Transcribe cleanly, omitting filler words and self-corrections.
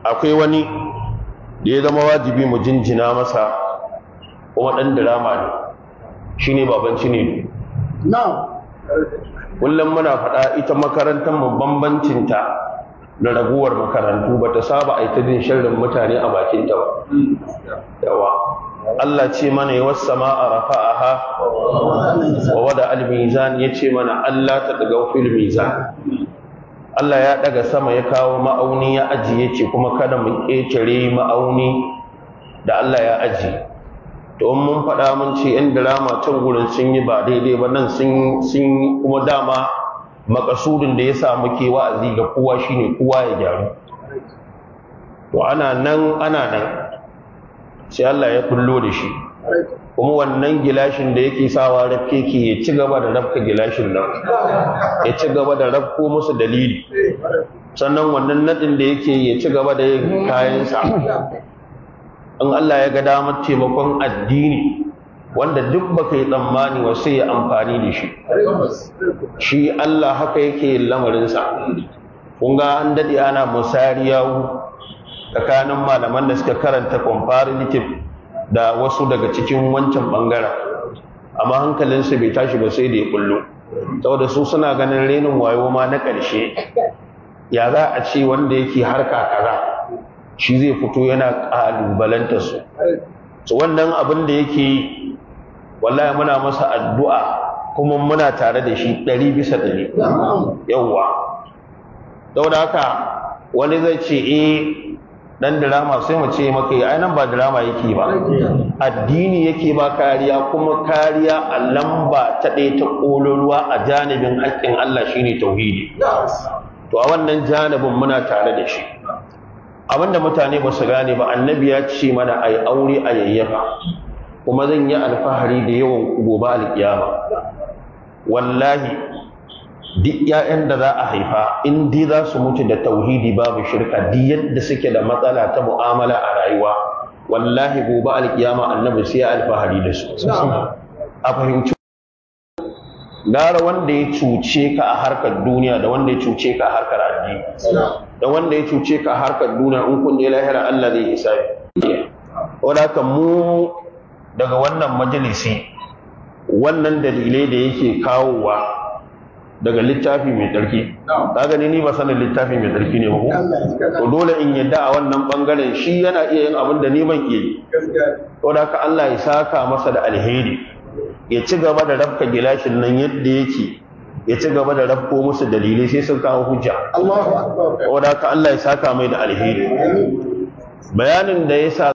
akwai wani da ya zama wajibi mu jinjina masa kuma ɗan dirama ne, shine baban Cinedu. Kullum muna faɗa ita makarantar mu bambancinta da raguwar makarantu ba ta saba a ita jin sharrin mutane a bakinta ba. Yawa Allah ce mana ya wasu sama'a rafa'aha wa wada al-mizan, ya ce mana Allah ta daga fil mizan. Allah ya daga sama ya kawo ma'auni ya ajiye ce kuma kada mu ƙetare ma'auni da Allah ya ajiye. To mun faɗa mun ce yan drama can gurin sun yi ba daidai ba, nan sun kuma dama makasudin da ya sa muke wa'azi ga kowa shine kowa ya gyaru. To ana nan sai Allah ya kullo da shi, kuma wannan gilashin da yake sawa rafke ke ya ci gaba da rafka gilashin nan, ya ci gaba da rafko musu dalili, sannan wannan nadin da yake ya ci gaba da yin kayansa. In Allah ya ga damar taimakon addini wanda duk baka yi tsammani wa sai ya amfani da shi. Shi Allah haka yake lamarinsa. Kun ga an daɗe ana musariyawu tsakanin malaman da suka karanta comparative da wasu daga cikin wancan ɓangaren, amma hankalinsu bai tashi ba sai da ya kullu, saboda su suna ganin renin wayo ma na ƙarshe. Ya za a ce wanda yake harka kaza shi zai fito yana ƙalubalanta su. Wannan abin da yake yi wallahi muna masa addu'a kuma muna tare da shi 100%. Yawwa saboda haka wani zai ce dan drama, sai mu ce maka ai nan ba drama yake ba, addini yake ba kariya, kuma kariya a lamba ta ɗaya ta ƙololuwa a janibin haƙƙin Allah shine tauhidi. To a wannan janibin muna tare da shi. Abinda mutane ba su gane ba, annabi ya ce mana ai aure a yayyafa, kuma zan yi alfahari da yawan gobe alkiyama. Wallahi duk ƴaƴan da za a haifa in dai za su mutu da tauhidi babu shirka, duk yadda suke da matsala ta mu'amala a rayuwa, wallahi gobe alkiyama annabi sai ya alfahari da su. A fahimci gara wanda ya cuce ka a harkar duniya da wanda ya cuce ka a harkar addini. Da wanda ya cuce ka a harkar duniya in kun je lahira Allah zai hisabi. Wanda haka mu daga wannan majalisi wannan dalilai da yake kawowa daga littafi mai tsarki, ka gani ni ba sanin littafi mai tsarki ne ba ko, to dole in yadda a wannan bangaren shi yana iya yin abin da ni ban iya yi. Wanda haka Allah ya saka masa da alheri, ya ci gaba da rafka gilashin nan yadda yake, ya ci gaba da rafko musu dalilai sai sun kawo hujja. Wanda haka Allah ya saka mai da alheri. Bayanin da ya sa